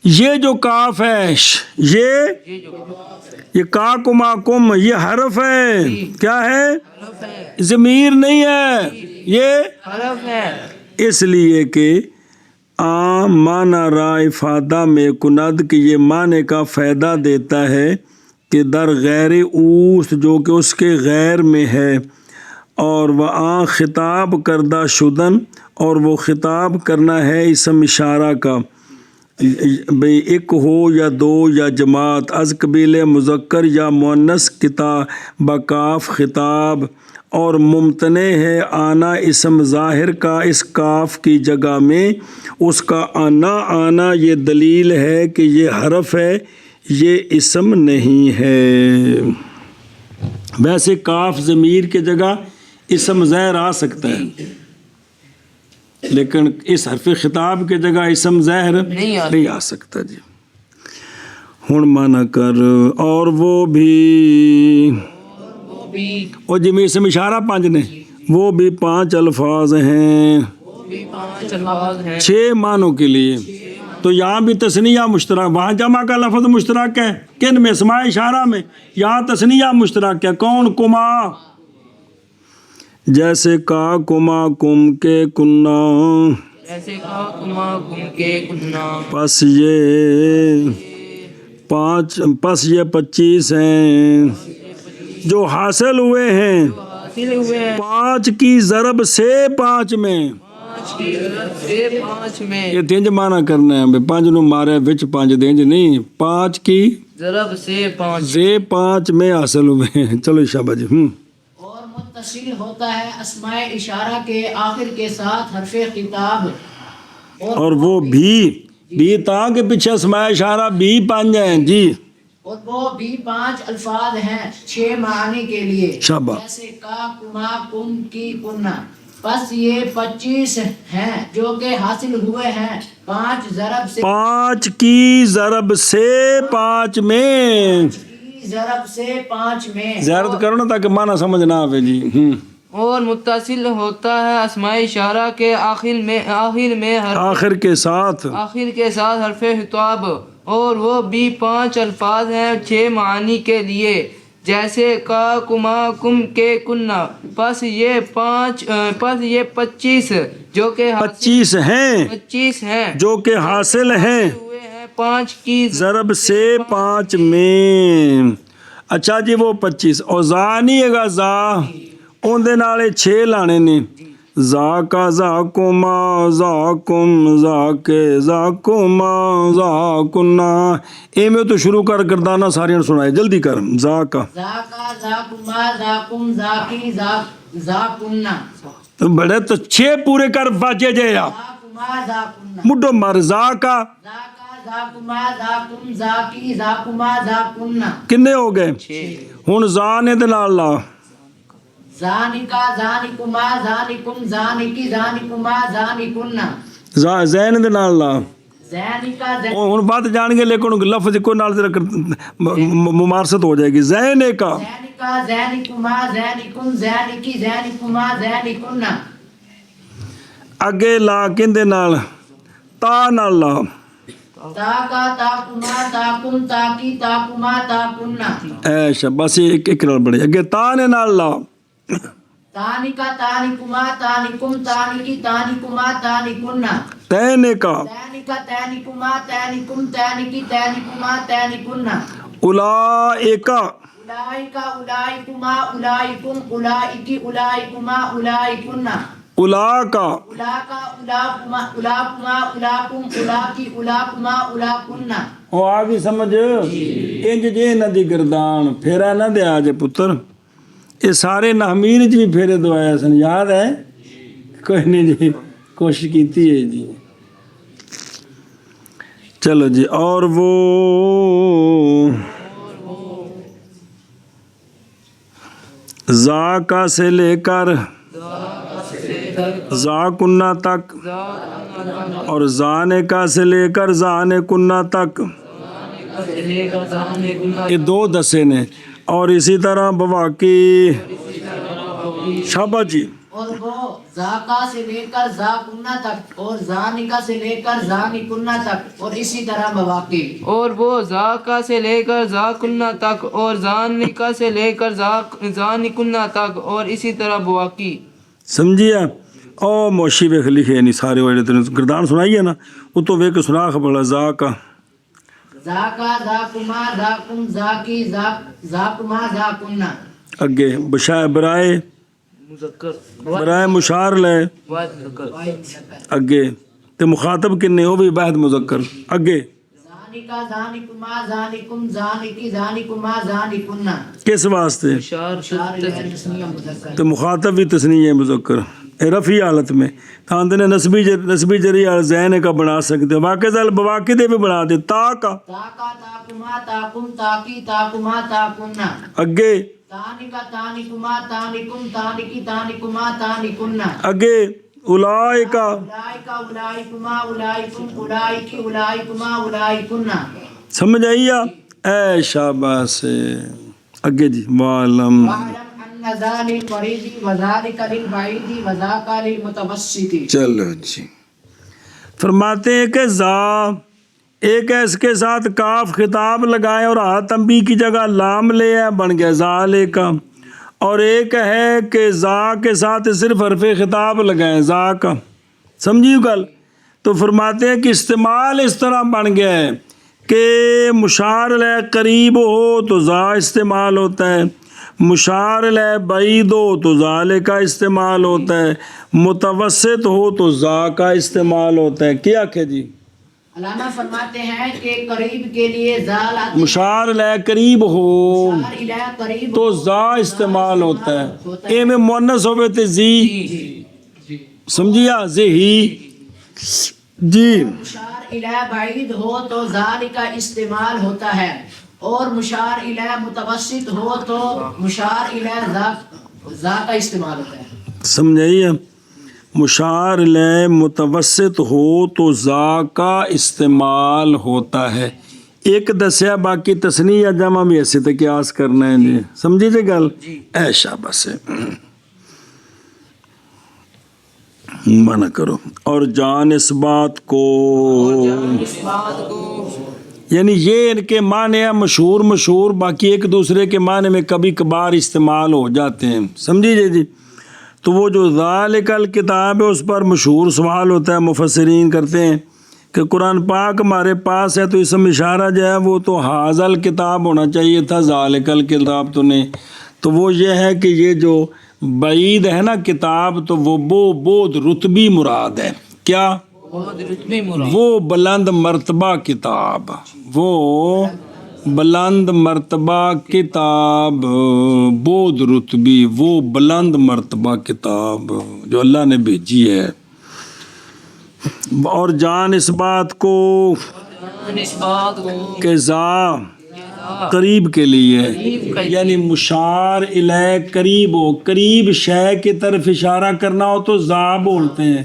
یہ جو کاف ہے یہ کا کما کم یہ حرف ہے کیا ہے ضمیر نہیں ہے یہ حرف ہے اس لیے کہ عام معنی را افادہ میں کند کہ یہ معنی کا فائدہ دیتا ہے کہ در غیر اوست جو کہ اس کے غیر میں ہے اور وہ خطاب کردہ شدن اور وہ خطاب کرنا ہے اسم اشارہ کا بھئی ایک ہو یا 2 یا جماعت از قبیل مذکر یا مؤنث بکاف خطاب اور ممتنع ہے آنا اسم ظاہر کا اس کاف کی جگہ میں اس کا آنا یہ دلیل ہے کہ یہ حرف ہے یہ اسم نہیں ہے ویسے کاف ضمیر کے جگہ اسم ظاہر آ سکتا ہے لیکن اس حرف خطاب کے جگہ اسم ظاہر نہیں آ سکتا جی ہن مانا کر اور وہ بھی اور جی میں اسم اشارہ 5 نے وہ بھی 5 الفاظ ہیں 6 معنوں کے لیے تو یہاں بھی تثنیہ مشترک، وہاں جمع کا لفظ مشترک ہے کن میں؟ اسماء اشارہ میں، یہاں تثنیہ مشترک ہے کون؟ کما، جیسے کا کما کم کے کننا، جیسے کا کما کم کے کننا، پس یہ 25 ہیں جو حاصل ہوئے ہیں، حاصل ہوئے 5 کی ضرب سے 5 میں، 5 کی ضرب سے 5 میں، یہ دینج معنی کرنا ہے، 5 نو مارے وچ 5 دینج نہیں، 5 کی ضرب سے 5 سے 5 میں حاصل ہوئے ہیں۔ چلو شاباش جی۔ اور متصل ہوتا ہے اسماء اشارہ کے آخر کے ساتھ حرف خطاب، اور وہ بھی تا کے پیچھے اسماء اشارہ بھی 5 ہیں جی، اور وہ بھی 5 الفاظ ہیں 6 معانی کے لیے، شاباش۔ جیسے کا کما کم کی کننا، پس یہ 25 ہیں جو کہ حاصل ہوئے ہیں 5 ضرب سے 5 کی ضرب سے 5 میں، ضرب سے 5 میں، زیارت کرو نا تاکہ معنی سمجھ نہ آوے جی۔ اور متصل ہوتا ہے اسماء اشارہ کے آخر میں آخر کے ساتھ حرف خطاب، اور وہ بھی 5 الفاظ ہیں 6 معانی کے لیے، جیسے کا کما کم کے کننا، پس یہ 25 جو کہ 25 ہیں جو کہ حاصل ہیں ہوئے ہیں 5 کی ضرب سے 5 میں۔ اچھا جی وہ 25 اور زا نہیں ہے گا، زا اندے نالے 6 لانے نے، زا کا زا کما زا کم زا کے زا کما زا کننا، اے میں تو شروع کر گردانہ ساریاں سنائے جلدی کر۔ زا کا زا کما زا کم زا کی زا کننا، تو بڑے تو 6 پورے کر باچے جے یا زا کما زا کننا، مڈو مر زا کا زا کما زا کم زا کی زا کما زا کننا، کنے ہو گئے؟ ہن زا نے دے نال لا، زانکا زانکما زانکم زانکی زانکما زانکننا، زین دے نال لا، زینکا ہن بات جان گے لیکن لفظ کو نال ذرا ممارست ہو جائے گی۔ زین کا زینکا زینکما زینکم زینکی زینکما زینکننا، اگے لا کندے نال؟ تا نال لا، تاکا تاکما تاکم تاکی تاکما تاکننا، ایشا بس ایک نال بڑے اگے تا نے نال لا، تانکا تانکما تانکم تانکی تانکما تانکننا، تینے کا تینکا تینکما تینکم تینکی تینکما تینکننا، اولائکا اولائکا اولائکما اولائکم اولائکی اولائکما اولائکننا، اولا کا الاکا الاکما الاکما الاکم الاکی الاکما الاکننا، وہ آ گئی سمجھ؟ انج جے نہ دی گردان پھیرا نہ دے آج پتر، یہ سارے نحمین چ بھی پھیرے دعایا سن، یاد ہے؟ کوئی نہیں جی، کوشش کیتی ہے جی۔ چلو جی، اور وہ زا کا سے لے کر زا کنہ تک، اور زانے کا سے لے کر زانے کنہ تک، یہ 2 دسے نے، اور اسی طرح بواقی شابہ جی، اور وہ زاکا سے لے کر زاکنہ تک، اور زانکا سے لے کر زانکنہ تک، اور اسی طرح مواقع، اور وہ زاکا سے لے کر زاکنہ تک، اور زانکا سے لے کر زانکنہ تک، اور اسی طرح بواقی۔ سمجھیا؟ او موشی ویخ لکھے نہیں سارے ویڈے تنے گردان سنائی ہے نا، وہ تو ویک سنا خبر زا کا زاکا زاکما زاکم زاکی زاکما زاکنہ، اگے بشائے برائے برائے مشار لے، اگے تے مخاطب کنے ہو بھی واحد مذکر، اگے زانکا زانکما زانکم زانکی زانکما زانکنہ، کس واسطے؟ تسنیہ مذکر، تو مخاطب بھی تسنیہ مذکر رفعی حالت میں کھاندے نے نسبی جری زین کا بنا سکتے، واقع ذل بواقع دے بھی بنا دے، تا کا تاکا تاکما تاکم تاکی تاکما تاکنہ، اگے تانکا تانکما تانکم تانکی تانکما تانکنہ، اگے اولائکا اولائکا اولائکما اولائکم اولائکی اولائکما اولائکنہ، سمجھ آئی اے شاباش، اگے جی وعلم وَاعْلَمْ أَنَّ ذَا لِلْقَرِيبِ وَذَلِكَ لِلْبَعِيدِ وَذَاكَ لِلْمُتَوَسِّطِ۔ چلو جی، فرماتے ہیں کہ زا ایک ہے اس کے ساتھ کاف خطاب لگائے اور ہا تنبیہ کی جگہ لام لے ہے، بن گیا ذالک کا. اور ایک ہے کہ ذا کے ساتھ صرف حرف خطاب لگائیں ذا کا. سمجھی گل؟ تو فرماتے ہیں کہ استعمال اس طرح بن گیا ہے کہ مشار الیہ قریب ہو تو ذا استعمال ہوتا ہے، مشار الیہ بعید ہو تو ذالک کا استعمال ہوتا ہے، متوسط ہو تو ذا کا استعمال ہوتا ہے. کیا کہ جی علامہ فرماتے ہیں کہ قریب کے لیے زال آتی ہے، مشار الیہ قریب ہو مشار الیہ قریب تو ہو ذا استعمال ہوتا ہے. اے میں مونس ہوئے تے زی سمجھیا زہی جی. مشار الیہ بعید ہو تو زال کا استعمال ہوتا ہے، اور مشار الیہ متوسط ہو تو مشار الیہ ذا کا استعمال ہوتا ہے. سمجھائیے مشار الیہ متوسط ہو تو ذا کا استعمال ہوتا ہے. ایک دسیا باقی تسنیہ یا جمع بھی ایسے تے قیاس کرنا ہے جی. سمجھی جی گل؟ ایشا بس منع کرو. اور جان اس بات کو اس بات کو یعنی یہ ان کے معنی ہے مشہور باقی ایک دوسرے کے معنی میں کبھی کبھار استعمال ہو جاتے ہیں. سمجھیے جی. تو وہ جو ذالک الکتاب ہے اس پر مشہور سوال ہوتا ہے، مفسرین کرتے ہیں کہ قرآن پاک ہمارے پاس ہے تو اسم اشارہ جو ہے وہ تو ھذا الکتاب ہونا چاہیے تھا، ذالک الکتاب تو نہیں. تو وہ یہ ہے کہ یہ جو بعید ہے نا کتاب تو وہ بود رتبی مراد ہے. کیا؟ بہت رتبے مراد، وہ بلند مرتبہ کتاب، وہ بلند مرتبہ کتاب، بود رتبی، وہ بلند مرتبہ کتاب جو اللہ نے بھیجی ہے. اور جان اس بات کو اس بات کو کہ ذا قریب کے لیے یعنی مشار الیہ قریب ہو، قریب شے کی طرف اشارہ کرنا ہو تو ذا بولتے ہیں.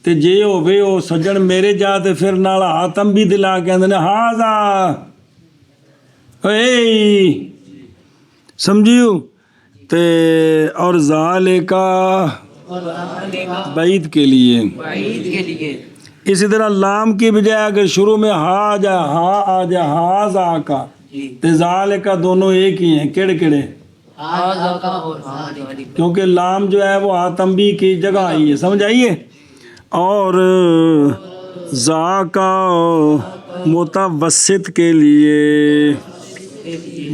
تے جے ہووے او سجن میرے جا تے پھر نال ہاتم بھی دلا کے اندے ہاذا اے سمجھیو. تے اور ذالکا بعید کے لیے. بعید کے لیے اسی طرح لام کی بجائے اگر شروع میں ہا آ جا ہاذا کا تے ذالکا دونوں ایک ہی ہیں. کیڑے کیڑے؟ ھذا کا اور ذالک، کیونکہ لام جو ہے وہ آتمبی کی جگہ آئی ہے. سمجھ آئیے؟ اور ذا کا متوسط کے لیے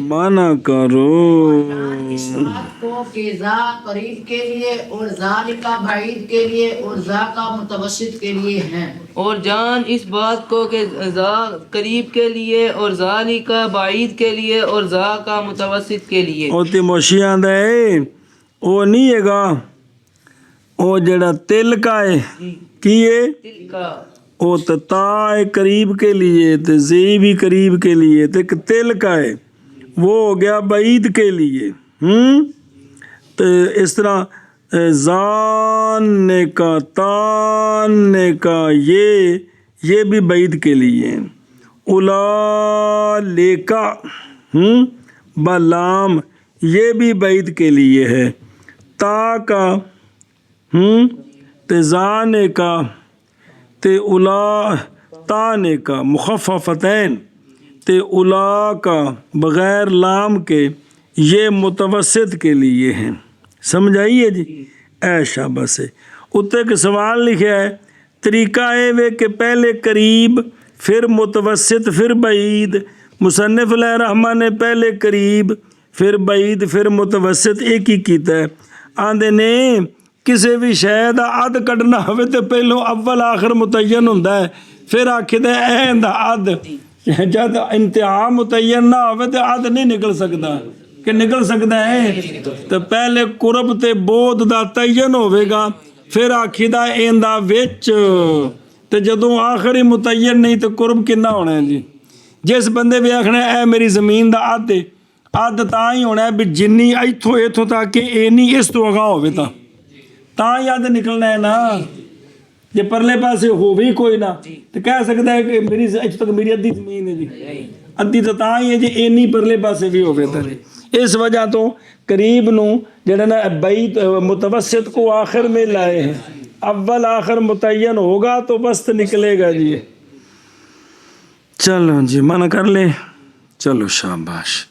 منع کرو. اس بات کو کہ ذا قریب کے لیے اور ذالک بعید کے لیے اور ذا کا متوسط کے لیے ہیں. اور جان اس بات کو کہ ذا قریب کے لیے اور ذالک بعید کے لیے اور ذا کا متوسط کے لیے. او تے موشیاں دا ہے او نہیں ہے گا او جڑا تل کا ہے کی ہے دل کا او تا ہے قریب کے لیے تے زی بھی قریب کے لیے تے تل کا ہے وہ ہو گیا بعید کے لیے. تو اس طرح زان کا تان کا یہ بھی بعید کے لیے. الا لیکا بلام یہ بھی بعید کے لیے ہے. تا کا تے زانے کا تے الا تانے کا مخففتین تے الا کا بغیر لام کے یہ متوسط کے لیے ہیں. سمجھ آئیے جی؟ ایشا بس ہے. اتنے ایک سوال لکھا ہے طریقہ ہے وہ کہ پہلے قریب پھر متوسط پھر بعید. مصنف علیہ رحمہ نے پہلے قریب پھر بعید پھر متوسط ایک ہی کیتا ہے. آندے نے کسی بھی شے دا عد کڈنا ہوئے تو پہلو اول آخر متعین ہوندا ہے پھر آکھدا ہے اے دا عد. جد انتہا متعین نہ ہوئے تو عد نہیں نکل سکتا کہ نکل سکتا ہے. تو پہلے قرب تے بود دا تعین ہوئے گا پھر آکھدا این دا وچ. تو جدوں آخری متعین نہیں تو قرب کنا ہونا ہے جی. جس بندے بھی آخنا اے میری زمین دا عد ہے عد تاں ہی ہونا ہے بھی جنی ایتھوں تک کہ اینی اس تو اگاں ہوئے تاں ہی عد نکلنا ہے نا. جی پرلے پاسے ہو بھی کوئی نہ تو کہہ سکتا ہے کہ میری اج تک میری ادھی زمین ہے جی. ادھی تو تاں ہی ہے جی اینی پرلے پاسے بھی ہوئے تھا. اس وجہ تو قریب نو جڑا نا بعید متوسط کو آخر میں لائے ہیں. اول آخر متعین ہوگا تو وسط نکلے گا جی. چلو جی منع کر لے چلو شاباش